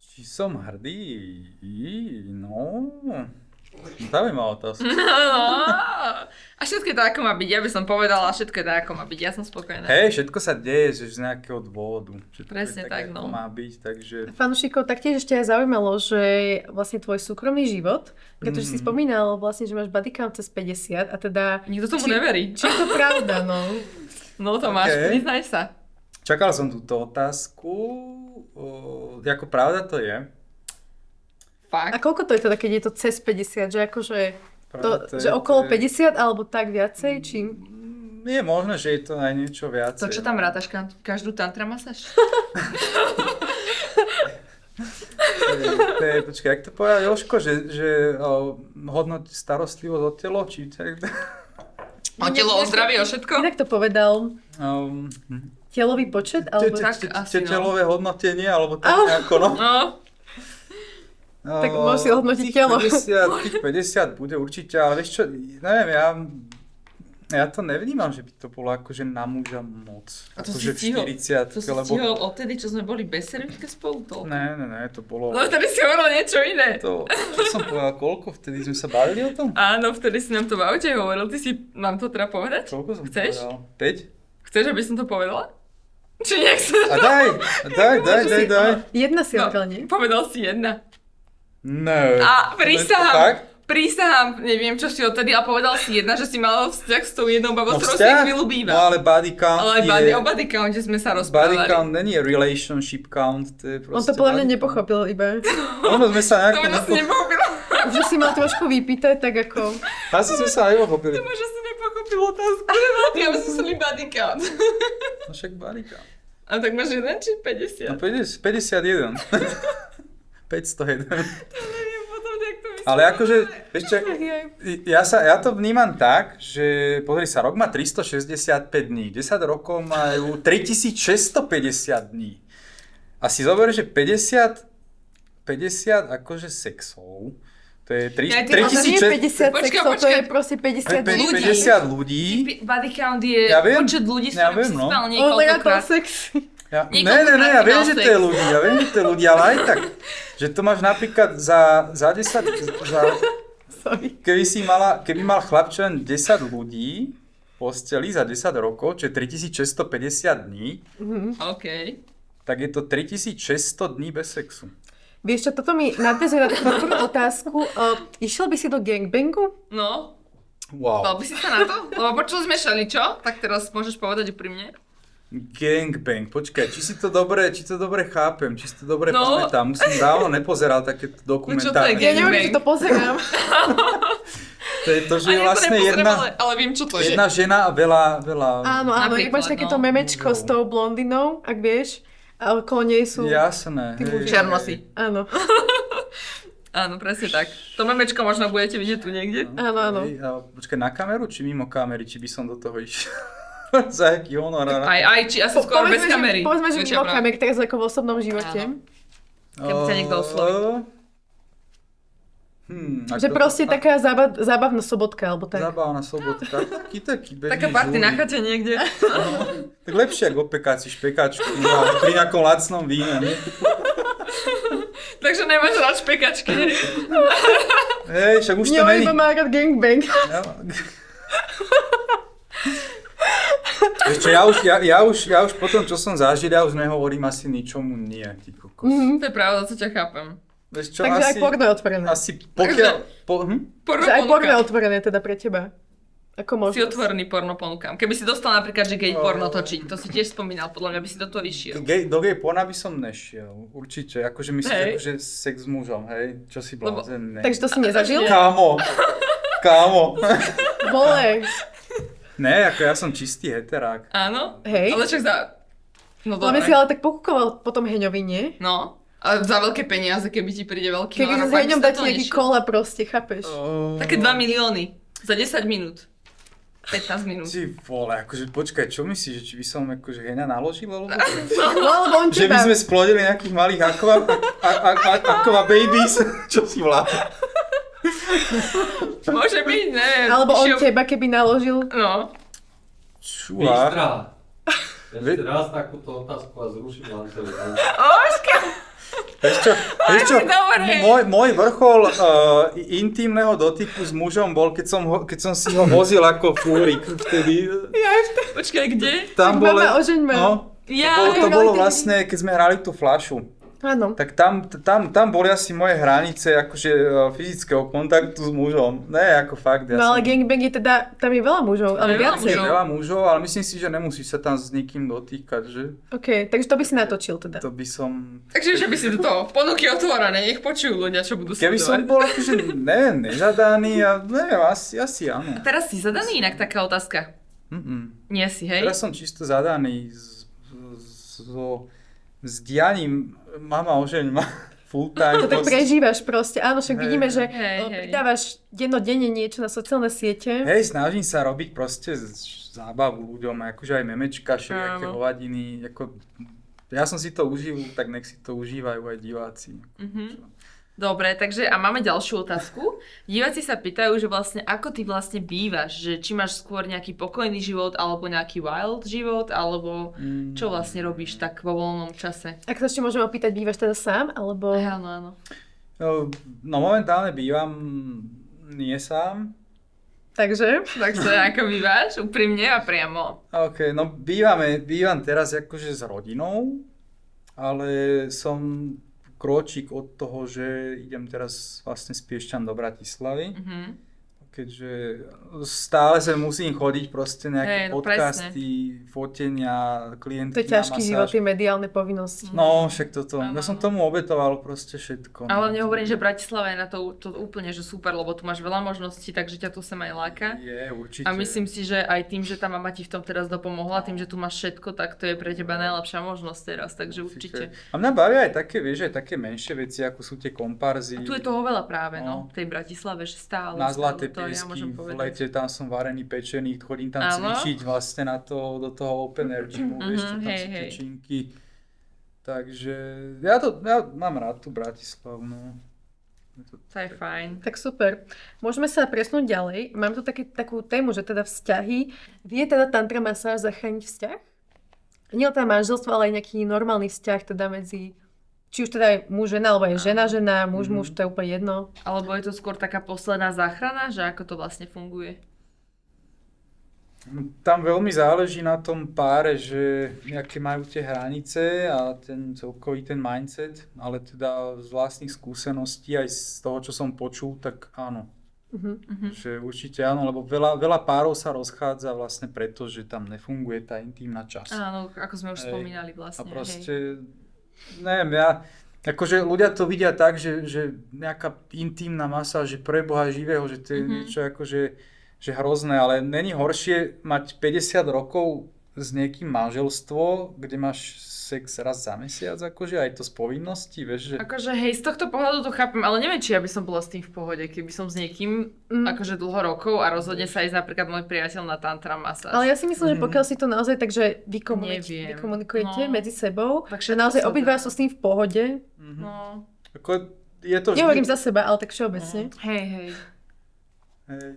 [SPEAKER 5] Či som hrdý? No... Zaujímavá otázka.
[SPEAKER 1] A všetko je to, ako má byť. Ja by som povedala, všetko je to, ako má byť. Ja som spokojná.
[SPEAKER 5] Hej, všetko sa deje že z nejakého dôvodu. Všetko
[SPEAKER 1] Presne
[SPEAKER 5] je
[SPEAKER 1] tak,
[SPEAKER 5] ako
[SPEAKER 1] no.
[SPEAKER 5] má byť, takže...
[SPEAKER 2] Fanúšikov taktiež ešte aj zaujímalo, že vlastne tvoj súkromný život, pretože si spomínal vlastne, že máš body count cez 50 a teda...
[SPEAKER 1] Nikto tomu neverí.
[SPEAKER 2] Či je to pravda, no?
[SPEAKER 1] No to máš,
[SPEAKER 5] Okay.
[SPEAKER 1] priznaj sa.
[SPEAKER 5] Čakal som túto otázku. Ako pravda to je.
[SPEAKER 2] A
[SPEAKER 1] Fakt.
[SPEAKER 2] koľko to je teda, keď je to cez 50? Že akože...
[SPEAKER 5] Pravda
[SPEAKER 2] Že okolo 50 alebo tak viacej? Či...
[SPEAKER 5] Je možné, že je to aj niečo viacej.
[SPEAKER 1] To čo tam rátaš, každú tantra masáž?
[SPEAKER 5] To je Počkaj, jak to povedal Jožko, že hodnotí starostlivosť o telo, či tak?
[SPEAKER 1] O telo, o zdravie, o všetko?
[SPEAKER 2] Inak to povedal telový počet, alebo...
[SPEAKER 5] Telové hodnotenie, alebo tak nejako, no.
[SPEAKER 1] No,
[SPEAKER 2] Tak môžeš si hodnotiť telo.
[SPEAKER 5] Tých 50 bude určite, ale vieš čo, neviem, ja to nevnímam, že by to bolo akože na muža moc.
[SPEAKER 1] a to
[SPEAKER 5] Akože
[SPEAKER 1] si stihol,
[SPEAKER 5] 40,
[SPEAKER 1] to si stihol odtedy, čo sme boli bez servítke spolu toľko.
[SPEAKER 5] Ne, to bolo...
[SPEAKER 1] No tady si hovoril niečo iné.
[SPEAKER 5] To som povedal, koľko vtedy sme sa bavili o tom?
[SPEAKER 1] Áno, vtedy si nám to v aute hovoril, ty si, mám to teda povedať?
[SPEAKER 5] Koľko som
[SPEAKER 1] Chceš?
[SPEAKER 5] povedal? 5?
[SPEAKER 1] Chceš, aby som to povedala? Či nechceš?
[SPEAKER 5] A daj.
[SPEAKER 2] Jedna si hovoril, nie?
[SPEAKER 1] Povedal si jedna.
[SPEAKER 5] Ne.
[SPEAKER 1] A prísahám,
[SPEAKER 5] Fakt?
[SPEAKER 1] prísahám, neviem čo si odtedy, a povedal si jedna, že si mal vzťah s tou jednou babou, ktorou si
[SPEAKER 5] vzťah?
[SPEAKER 1] chvíľu
[SPEAKER 5] No
[SPEAKER 1] býval.
[SPEAKER 5] ale body count
[SPEAKER 1] Ale
[SPEAKER 5] je...
[SPEAKER 1] o body counte sme sa
[SPEAKER 5] Body
[SPEAKER 1] rozprávali.
[SPEAKER 5] count není relationship count, to je proste...
[SPEAKER 2] On to podľa mňa
[SPEAKER 5] body
[SPEAKER 2] nepochopil iba.
[SPEAKER 5] count. Ono sme sa
[SPEAKER 1] To
[SPEAKER 5] nejako...
[SPEAKER 1] možno si nepochopil.
[SPEAKER 2] Že si mal trošku vypýtať, tak ako...
[SPEAKER 5] Asi sme sa nepochopili.
[SPEAKER 1] Možno si nepochopil otázku. Ja by som mysleli body count.
[SPEAKER 5] No však body count.
[SPEAKER 1] A tak máš jeden či
[SPEAKER 5] No
[SPEAKER 1] 50?
[SPEAKER 5] 51. 501.
[SPEAKER 1] Neviem potom, jak to myslím.
[SPEAKER 5] Ale akože, vieš čo, ja to vnímam tak, že pozri sa, rok má 365 dní, 10 rokov majú 3650 dní. A si zober, že 50 akože sexov, to je
[SPEAKER 1] Ja, ty máš
[SPEAKER 2] Nie 50
[SPEAKER 1] Počkaj,
[SPEAKER 2] sexov, to
[SPEAKER 1] počkaj.
[SPEAKER 2] je proste 50 ľudí.
[SPEAKER 5] 50 ľudí.
[SPEAKER 1] Body count je
[SPEAKER 5] Ja viem,
[SPEAKER 1] počet ľudí, s
[SPEAKER 5] ja
[SPEAKER 1] ktorými
[SPEAKER 5] viem,
[SPEAKER 1] si
[SPEAKER 5] no.
[SPEAKER 1] spal
[SPEAKER 2] On len
[SPEAKER 1] niekoľkokrát.
[SPEAKER 2] sex.
[SPEAKER 5] Ja,
[SPEAKER 1] Niekoľkokrát
[SPEAKER 5] ja viem,
[SPEAKER 1] si
[SPEAKER 5] že
[SPEAKER 1] mal
[SPEAKER 5] to je
[SPEAKER 1] sex.
[SPEAKER 5] ľudí, ale aj tak, že to máš napríklad za 10,
[SPEAKER 2] Sorry.
[SPEAKER 5] keby mal chlapčan 10 ľudí v posteli za 10 rokov, čo je 3650 dní,
[SPEAKER 1] OK.
[SPEAKER 5] tak je to 3600 dní bez sexu.
[SPEAKER 2] Vieš čo, toto mi nadväzuje na takú prvú otázku. Išiel by si do gangbangu?
[SPEAKER 1] No,
[SPEAKER 5] Wow.
[SPEAKER 1] dal by si sa na to? Lebo počul sme šaličo, tak teraz môžeš povedať úprimne.
[SPEAKER 5] Gangbang, počkaj, či to dobre chápem, či si to dobre
[SPEAKER 1] No.
[SPEAKER 5] pamätám. Už som dávno nepozeral takéto
[SPEAKER 1] to je
[SPEAKER 5] dokumentárne.
[SPEAKER 2] Ja neviem,
[SPEAKER 1] Gangbang.
[SPEAKER 2] či to pozerám.
[SPEAKER 5] To je to, že je
[SPEAKER 1] Ani ja to
[SPEAKER 5] vlastne
[SPEAKER 1] nepozerám, ale viem, čo to je.
[SPEAKER 5] jedna žena a veľa...
[SPEAKER 2] Áno, jak máš
[SPEAKER 1] Napríklad,
[SPEAKER 2] takéto
[SPEAKER 1] no.
[SPEAKER 2] memečko s tou blondinou, ak vieš. A okolo nej sú...
[SPEAKER 5] Jasné. hej,
[SPEAKER 1] Černosy.
[SPEAKER 2] Áno,
[SPEAKER 1] Áno, presne tak. To memečko možno budete vidieť tu niekde.
[SPEAKER 2] áno.
[SPEAKER 5] hej, a počkaj, na kameru či mimo kamery, či by som do toho išiel? Za aký honorár?
[SPEAKER 1] Aj, či asi skôr bez kamery.
[SPEAKER 2] Povedzme, že
[SPEAKER 1] Väčšia
[SPEAKER 2] mimo
[SPEAKER 1] pravda.
[SPEAKER 2] kamery, teraz ako v osobnom živote.
[SPEAKER 1] Áno. Keby ťa niekto oslovil.
[SPEAKER 2] Že proste taká zábavná sobotka, alebo tak.
[SPEAKER 5] Zabávna sobotka. Taký bežný
[SPEAKER 1] Taká party
[SPEAKER 5] žúrik.
[SPEAKER 1] na chate niekde.
[SPEAKER 5] Tak lepšie, ako opekať si špekačku pri nejakom lacnom víne. Nie?
[SPEAKER 1] Takže nemáš rád špekačky.
[SPEAKER 5] Hej, však už to
[SPEAKER 2] Jo,
[SPEAKER 5] není.
[SPEAKER 2] iba má rád gangbang.
[SPEAKER 5] Vieš čo, ja už po tom, čo som zažil, ja už nehovorím asi ničomu nie, ty kokos.
[SPEAKER 1] To je pravda, co ťa chápem.
[SPEAKER 5] Vieš čo,
[SPEAKER 2] Takže aj
[SPEAKER 5] asi,
[SPEAKER 2] porno je otvorené.
[SPEAKER 5] asi pokiaľ...
[SPEAKER 1] Porno
[SPEAKER 2] Že aj porno je
[SPEAKER 1] ponúkam.
[SPEAKER 2] otvorené teda pre teba. Ako
[SPEAKER 1] Si
[SPEAKER 2] možnosť.
[SPEAKER 1] otvorený porno ponúkam. Keby si dostal napríklad, že gay porno točiť, to si tiež spomínal, podľa mňa by si do toho išiel.
[SPEAKER 5] Do gay porna by som nešiel, určite. Akože myslíš,
[SPEAKER 1] Hej.
[SPEAKER 5] akože sex s mužom, hej? Čo si blázen? Ne.
[SPEAKER 2] Takže to si nezažil?
[SPEAKER 5] Kámo.
[SPEAKER 2] Vole.
[SPEAKER 5] Ne, ako ja som čistý heterák.
[SPEAKER 1] Áno?
[SPEAKER 2] Hej.
[SPEAKER 1] Ale však za... No
[SPEAKER 2] Hlavne
[SPEAKER 1] dobre.
[SPEAKER 2] si ale tak pokúkoval potom Heňovi, nie?
[SPEAKER 1] No. A za veľké peniaze, keby ti príde veľký
[SPEAKER 2] Keby
[SPEAKER 1] honorár,
[SPEAKER 2] s
[SPEAKER 1] fakt
[SPEAKER 2] Heňom
[SPEAKER 1] by si
[SPEAKER 2] dať
[SPEAKER 1] do toho
[SPEAKER 2] nejaký
[SPEAKER 1] nešiel?
[SPEAKER 2] kola proste, chápeš?
[SPEAKER 1] Také 2 milióny. Za 10 minút. 15 minút.
[SPEAKER 5] Ty vole, akože počkaj, čo myslíš, že či by som akože Heňa naložil, alebo...
[SPEAKER 2] No, alebo on
[SPEAKER 5] Že by
[SPEAKER 2] teba.
[SPEAKER 5] sme splodili nejakých malých aqua babies, čo si vláda.
[SPEAKER 1] Môže byť, neviem.
[SPEAKER 2] Alebo on
[SPEAKER 1] Išiel-
[SPEAKER 2] teba, keby naložil.
[SPEAKER 1] No.
[SPEAKER 5] Čuha.
[SPEAKER 6] Bystra. Ešte raz takúto otázku a zruším vám celý ten.
[SPEAKER 5] Vieš čo,
[SPEAKER 1] dobre.
[SPEAKER 5] môj vrchol intimného dotyku s mužom bol, keď som si ho vozil ako fúrik vtedy.
[SPEAKER 1] Počkaj, kde?
[SPEAKER 5] Tam
[SPEAKER 2] Tak mama, ožeň ma.
[SPEAKER 5] no,
[SPEAKER 1] Ja.
[SPEAKER 5] to bolo vlastne, keď sme hrali tú fľašu.
[SPEAKER 2] Áno.
[SPEAKER 5] Tak tam boli asi moje hranice akože fyzického kontaktu s mužom. Ne, ako fakt. Ja
[SPEAKER 2] No ale
[SPEAKER 5] som-
[SPEAKER 2] gangbang je teda, tam je veľa mužov, ale
[SPEAKER 1] Je veľa
[SPEAKER 2] viacej.
[SPEAKER 1] mužov.
[SPEAKER 5] Veľa mužov, ale myslím si, že nemusíš sa tam s nikým dotýkať, že?
[SPEAKER 2] OK, takže to by si natočil teda.
[SPEAKER 5] To by som...
[SPEAKER 1] Takže že by si do toho ponuky otvorené, nech počujú ľudia, čo budú
[SPEAKER 5] Keby som
[SPEAKER 1] sledovať.
[SPEAKER 5] bol akože nezadaný a neviem, asi áno.
[SPEAKER 1] Teraz si zadaný inak taká otázka. Nie si, hej?
[SPEAKER 5] Teraz som čisto zadaný s dianím mama ožeň ma. full time.
[SPEAKER 2] To tak prežívaš proste. Áno, však vidíme, že
[SPEAKER 1] Hej.
[SPEAKER 2] pridávaš dennodenne niečo na sociálne siete.
[SPEAKER 5] Hej, snažím sa robiť proste zábavu ľuďom, akože aj memečka, všelijaké
[SPEAKER 1] Áno.
[SPEAKER 5] hovadiny, ako ja som si to užil, tak nech si to užívajú aj diváci.
[SPEAKER 1] Dobre, takže a máme ďalšiu otázku. Diváci sa pýtajú, že vlastne ako ty vlastne bývaš, že či máš skôr nejaký pokojný život alebo nejaký wild život, alebo čo vlastne robíš tak vo voľnom čase?
[SPEAKER 2] Ak sa ešte môžem opýtať, bývaš teda sám, alebo...
[SPEAKER 1] Áno.
[SPEAKER 5] No momentálne bývam nie sám.
[SPEAKER 2] Takže?
[SPEAKER 1] Takže ako bývaš? Úprimne a priamo.
[SPEAKER 5] OK, no bývam teraz akože s rodinou, ale som kročík od toho, že idem teraz vlastne z Piešťan do Bratislavy. Keďže stále sa musím chodiť proste nejaké podcasty, fotenia, klientky
[SPEAKER 2] To je ťažký
[SPEAKER 5] na masáž.
[SPEAKER 2] život, tie mediálne povinnosti.
[SPEAKER 5] No, však toto.
[SPEAKER 1] Áno,
[SPEAKER 5] Ja som
[SPEAKER 1] áno.
[SPEAKER 5] tomu obetoval proste všetko.
[SPEAKER 1] Ale nehovorím, že Bratislava je na to úplne že super, lebo tu máš veľa možností, takže ťa to sem aj láka.
[SPEAKER 5] Je, určite.
[SPEAKER 1] A myslím si, že aj tým, že tá mama ti v tom teraz dopomohla, tým, že tu máš všetko, tak to je pre teba najlepšia možnosť teraz, takže určite.
[SPEAKER 5] A mňa bavia aj také, vieš, aj také menšie veci, ako sú tie komparzy.
[SPEAKER 1] A tu je toho veľa práve,
[SPEAKER 5] No.
[SPEAKER 1] v tej Bratislave, že stále.
[SPEAKER 5] Na Zlaté
[SPEAKER 1] to ja
[SPEAKER 5] piesky,
[SPEAKER 1] môžem
[SPEAKER 5] v
[SPEAKER 1] povedať.
[SPEAKER 5] lete tam som varený, pečený, chodím tam
[SPEAKER 1] Áno.
[SPEAKER 5] cvičiť vlastne na to, do toho open air gymu, vieš, čo tam
[SPEAKER 1] hej,
[SPEAKER 5] sú
[SPEAKER 1] hej.
[SPEAKER 5] tečinky. Takže ja mám rád tú Bratislavu, no.
[SPEAKER 1] To je fajn.
[SPEAKER 2] Tak super. Môžeme sa presnúť ďalej. Mám tu takú tému, že teda vzťahy. Vie teda tantra masáž zachrániť vzťah? Nie len manželstvo, ale aj nejaký normálny vzťah teda medzi či už teda aj muž-žena, alebo aj žena-žena, muž-muž, to je úplne jedno.
[SPEAKER 1] Alebo je to skôr taká posledná záchrana, že ako to vlastne funguje?
[SPEAKER 5] Tam veľmi záleží na tom páre, že aké majú tie hranice a ten celkový ten mindset, ale teda z vlastných skúseností aj z toho, čo som počul, tak áno. Že určite áno, lebo veľa párov sa rozchádza vlastne preto, že tam nefunguje tá intímna časť.
[SPEAKER 1] Áno, ako sme už spomínali vlastne.
[SPEAKER 5] A proste, neviem, akože ľudia to vidia tak, že nejaká intímna masáž, že pre Boha živého, že to je niečo akože že hrozné, ale není horšie mať 50 rokov s niekým manželstvo, kde máš sex raz za mesiac, akože aj to z povinnosti, vieš, že...
[SPEAKER 1] Akože hej, z tohto pohľadu to chápem, ale neviem, či ja by som bola s tým v pohode, keby som s niekým akože dlho rokov a rozhodne sa ísť napríklad môj priateľ na tantra masáž.
[SPEAKER 2] Ale ja si myslím, že pokiaľ si to naozaj tak, že
[SPEAKER 1] Neviem.
[SPEAKER 2] vykomunikujete
[SPEAKER 1] No.
[SPEAKER 2] medzi sebou,
[SPEAKER 1] Tak
[SPEAKER 2] že
[SPEAKER 1] všetko
[SPEAKER 2] naozaj
[SPEAKER 1] sa
[SPEAKER 2] obidva
[SPEAKER 1] dá.
[SPEAKER 2] sú s tým v pohode.
[SPEAKER 1] No,
[SPEAKER 5] Ako, je to
[SPEAKER 2] Nehovorím za seba, ale tak všeobecne.
[SPEAKER 1] hej.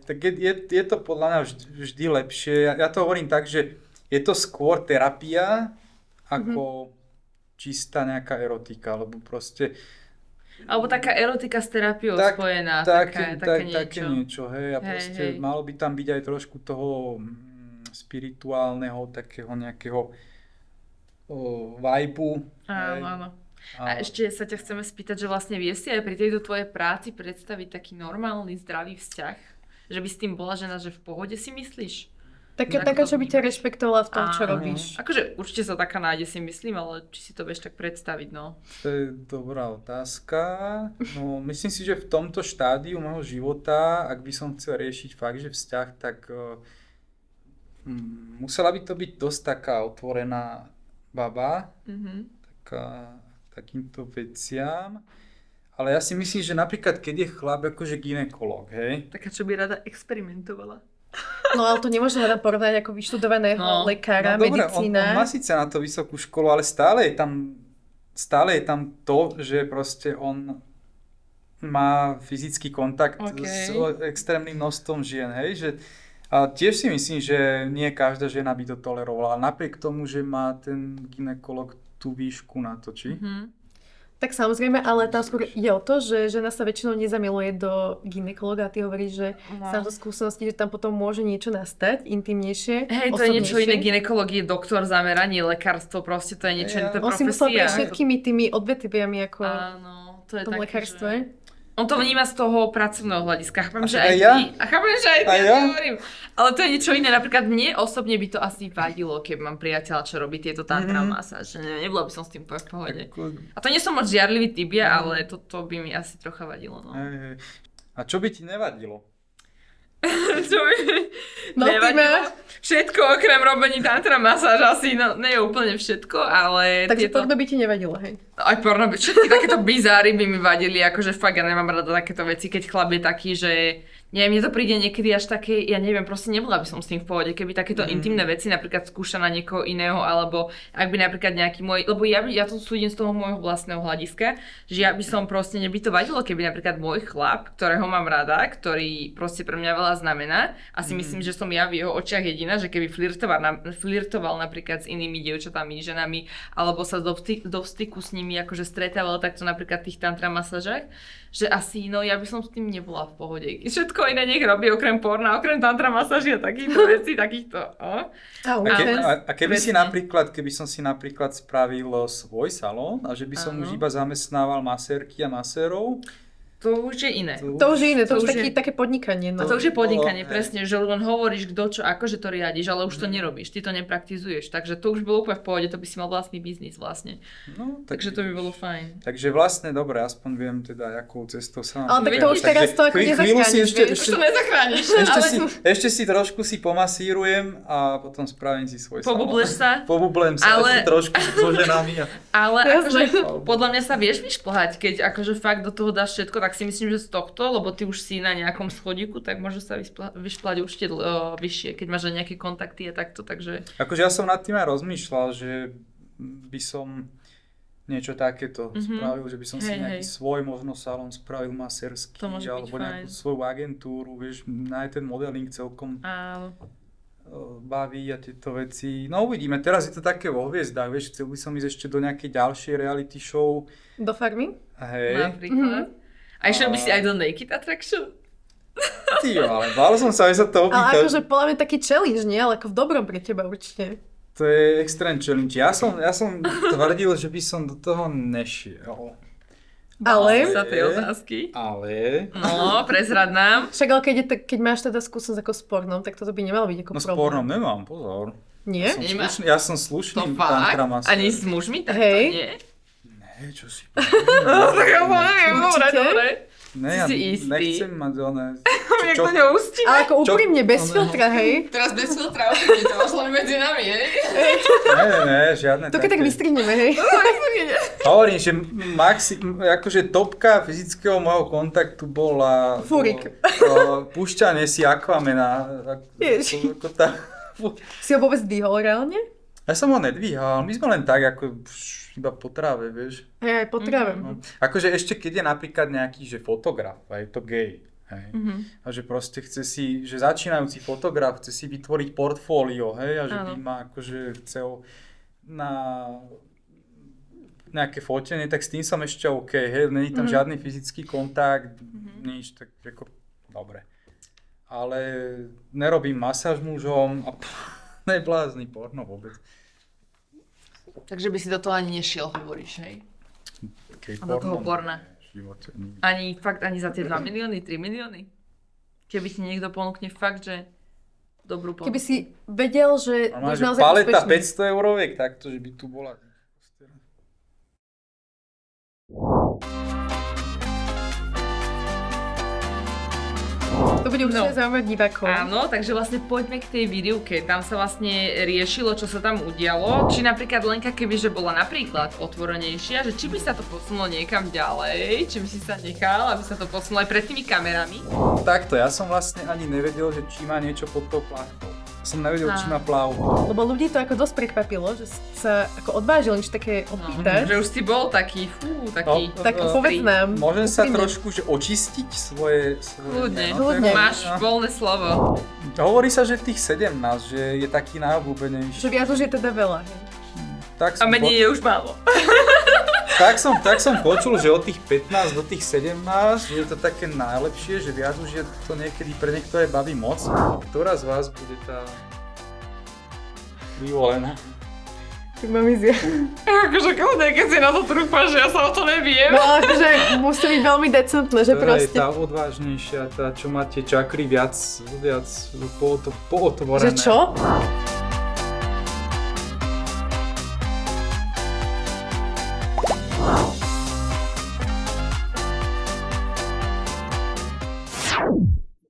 [SPEAKER 5] Tak je to podľa mňa vždy lepšie. Ja to hovorím tak, že je to skôr terapia, ako čistá nejaká erotika, lebo proste...
[SPEAKER 1] Alebo taká erotika s terapiou spojená, také niečo.
[SPEAKER 5] Hej, a
[SPEAKER 1] Hej,
[SPEAKER 5] proste
[SPEAKER 1] hej.
[SPEAKER 5] malo by tam byť aj trošku toho spirituálneho, takého nejakého vibe.
[SPEAKER 1] Áno. A ešte sa ťa chceme spýtať, že vlastne vieš si aj pri tejto tvojej práci predstaviť taký normálny, zdravý vzťah? Že by s tým bola žena, že v pohode si myslíš?
[SPEAKER 2] Taká, čo by ťa rešpektovala v tom, čo
[SPEAKER 1] Áno.
[SPEAKER 2] robíš.
[SPEAKER 1] Akože určite sa taká nájde, si myslím, ale či si to vieš tak predstaviť, no.
[SPEAKER 5] To je dobrá otázka. No, myslím si, že v tomto štádiu môjho života, ak by som chcel riešiť fakt, že vzťah, tak musela by to byť dosť taká otvorená baba, takýmto veciam. Ale ja si myslím, že napríklad, keď je chlap akože gynekolog, hej?
[SPEAKER 1] Taká, čo by rada experimentovala.
[SPEAKER 2] No ale to nemôžeme hľadať porovnať ako vyštudovaného lekára,
[SPEAKER 5] dobre,
[SPEAKER 2] medicína.
[SPEAKER 5] on má síce na to vysokú školu, ale stále je tam to, že proste on má fyzický kontakt s extrémnym množstvom žien, hej? Že, a tiež si myslím, že nie každá žena by to tolerovala, napriek tomu, že má ten gynekolog tú výšku na to, či?
[SPEAKER 2] Tak samozrejme, ale tam skôr ide o to, že žena sa väčšinou nezamiluje do gynekologa a ty hovoríš, že sa to skúsenosti, že tam potom môže niečo nastať intimnejšie,
[SPEAKER 1] Hej, to je niečo iné, gynekolog je doktor zameraní, lekárstvo, proste to je niečo iné, to je
[SPEAKER 2] on si musel
[SPEAKER 1] profesia.
[SPEAKER 2] prejsť všetkými tými odvetviami ako
[SPEAKER 1] Áno, to je
[SPEAKER 2] v tom
[SPEAKER 1] také,
[SPEAKER 2] lekárstve.
[SPEAKER 1] že... On to vníma z toho pracovného hľadiska. Chápem, že
[SPEAKER 5] aj
[SPEAKER 1] aj
[SPEAKER 5] ja?
[SPEAKER 1] ty. A chápem, že aj ty,
[SPEAKER 5] Aj ja?
[SPEAKER 1] hovorím. Ale to je niečo iné. Napríklad mne osobne by to asi vadilo, keď mám priateľa, čo robí tieto tantra masáže. Nebola by som s tým v pohode. A to nie som moc žiarlivý typ, ale toto by mi asi trocha vadilo. No.
[SPEAKER 5] Hej. A čo by ti nevadilo?
[SPEAKER 1] Čo by
[SPEAKER 2] No,
[SPEAKER 1] nevadilo? Všetko okrem robení tantra masáž asi, no nie je úplne všetko, ale
[SPEAKER 2] Takže
[SPEAKER 1] tieto...
[SPEAKER 2] to by ti nevadilo, hej?
[SPEAKER 1] Aj porno, všetky takéto bizáry by mi vadili, akože fakt ja nemám rada takéto veci, keď chlap je taký, že neviem, mne to príde niekedy až také, ja neviem, proste nebola by som s tým v pohode, keby takéto intimné veci napríklad skúša na niekoho iného, alebo ak by napríklad nejaký môj, lebo ja to súdim z toho môjho vlastného hľadiska, že ja by som proste, mne by to vadilo, keby napríklad môj chlap, ktorého mám rada, ktorý proste pre mňa veľa znamená, a si myslím, že som ja v jeho očiach jediná, že keby flirtoval napríklad s inými dievčatami, ženami, alebo sa do styku s nimi akože stretával takto napríklad v tých tantra masážach, že asi, no ja by som s tým nebola v pohode. Všetko iné nech robí okrem porna, okrem tantra masáži a takýchto vecí, takýchto.
[SPEAKER 5] A keby som si napríklad spravil svoj salón a že by som už iba zamestnával masérky a masérov,
[SPEAKER 1] to už je iné.
[SPEAKER 2] To už je iné, to už je také podnikanie. No.
[SPEAKER 1] To už je podnikanie, presne, že len hovoríš kto čo, akože to riadiš, ale už to nerobíš, ty to nepraktizuješ, takže to už bolo úplne v pohode, to by si mal vlastný biznis vlastne. No, takže to by bolo fajn.
[SPEAKER 5] Takže vlastne dobre, aspoň viem teda, akou cestou sa
[SPEAKER 2] mám. Ale tak to už teraz to ako nezachrániš,
[SPEAKER 1] už to nezachrániš.
[SPEAKER 5] Ešte si trošku si pomasírujem a potom spravím si svoj salón.
[SPEAKER 1] Pobubleš sa?
[SPEAKER 5] Pobublem sa ale... trošku so ženami.
[SPEAKER 1] Ale akože, podľa mňa sa vieš vyšplhať, keď akože fakt do toho dáš všetko, tak si myslím, že z tohto, lebo ty už si na nejakom schodíku, tak môže sa vyšplať určite vyššie, keď máš nejaké kontakty a takto, takže...
[SPEAKER 5] Akože ja som nad tým aj rozmýšľal, že by som niečo takéto spravil, že by som si nejaký svoj možno salón spravil masérsky, alebo nejakú svoju agentúru, vieš, aj ten modeling celkom baví a tieto veci. No uvidíme, teraz je to také vo hviezdách, vieš, chcel by som ísť ešte do nejakej ďalšej reality show.
[SPEAKER 2] Do Farmy?
[SPEAKER 5] Hej.
[SPEAKER 1] Napríklad. A išiel by si aj do Naked Attraction?
[SPEAKER 5] Ty, ale bál som sa, že sa to opýtať.
[SPEAKER 2] Ale akože podľa mňa taký challenge, nie? Ale ako v dobrom pre teba určite.
[SPEAKER 5] To je extrém challenge. Ja som tvrdil, že by som do toho nešiel.
[SPEAKER 2] Ale?
[SPEAKER 1] Sa tej otázky.
[SPEAKER 5] Ale?
[SPEAKER 1] No, prezrad nám.
[SPEAKER 2] Však ale keď máš teda skúsenosť ako s pornom, tak toto by nemalo byť ako problém.
[SPEAKER 5] No s pornom nemám, pozor.
[SPEAKER 2] Nie?
[SPEAKER 5] Ja som slušný tantra master.
[SPEAKER 1] Ani s mužmi takto, nie?
[SPEAKER 5] Nie, čo si
[SPEAKER 1] tak ja neviem, dobre.
[SPEAKER 5] Ne, ja nechcem mať oné...
[SPEAKER 1] Jak to neustíme?
[SPEAKER 2] Ale ako úprimne, bez filtra, hej?
[SPEAKER 1] Teraz bez filtra, úprimne, to máš len medzi nami, hej?
[SPEAKER 5] Ne, žiadne
[SPEAKER 2] také. To keď tak vystrihneme, hej?
[SPEAKER 5] Hovorím, že akože topka fyzického môjho kontaktu bola...
[SPEAKER 2] Fúrik.
[SPEAKER 5] Púšťanie si Aquamena.
[SPEAKER 2] Si ho vôbec dvíhol reálne?
[SPEAKER 5] Ja som ho nedvíhal, my sme len tak ako iba po tráve, vieš.
[SPEAKER 2] Hej, aj po tráve.
[SPEAKER 5] No. Akože ešte keď je napríklad nejaký, že fotograf, a je to gay, hej. A že proste chce si, že začínajúci fotograf chce si vytvoriť portfólio, hej, a že by ma akože chcel na nejaké fotenie, tak s tým som ešte OK, hej, není tam žiadny fyzický kontakt, nič, tak ako, dobre. Ale nerobím masáž mužom a neblázni porno vôbec.
[SPEAKER 1] Takže by si do toho ani nešiel, hovoríš, hej? A do toho porna. Ani za tie 2 milióny, 3 milióny? Keby ti niekto ponúkne fakt, že dobrú ponuku.
[SPEAKER 2] Keby si vedel, že
[SPEAKER 5] budeš naozaj úspešný. Paleta 500 euroviek takto, že by tu bola.
[SPEAKER 2] To bude určite zaujímať divákov.
[SPEAKER 1] Áno, takže vlastne poďme k tej výrivke. Tam sa vlastne riešilo, čo sa tam udialo. Či napríklad Lenka, kebyže bola napríklad otvorenejšia, že či by sa to posunulo niekam ďalej, či by si sa nechal, aby sa to posunulo aj pred tými kamerami.
[SPEAKER 5] Takto, ja som vlastne ani nevedel, že či má niečo pod tou plášťou. Som nevedel, či má plavku.
[SPEAKER 2] Lebo ľudí to ako dosť prekvapilo, že sa ako odvážili niečo také opýtať.
[SPEAKER 1] Že už si bol taký, taký...
[SPEAKER 2] Tak povedz nám.
[SPEAKER 5] Môžem sa trošku že očistiť svoje
[SPEAKER 1] Kľudne, máš voľné slovo.
[SPEAKER 5] Hovorí sa, že tých 17, že je taký najobľúbenejší.
[SPEAKER 2] Že viac už je teda veľa, hej?
[SPEAKER 1] A menej je už málo.
[SPEAKER 5] Tak som počul, že od tých 15 do tých 17 je to také najlepšie, že viac už je to niekedy pre niektoré baví moc. Ktorá z vás bude tá vyvolená?
[SPEAKER 2] Tak mám ísť.
[SPEAKER 1] Akože kľudne, keď si na to trúfaš, že ja sa o to neviem.
[SPEAKER 2] No akože musí byť veľmi decentné, že proste.
[SPEAKER 5] Tá odvážnejšia, tá čo máte čakry viac pootvorené.
[SPEAKER 2] Že čo?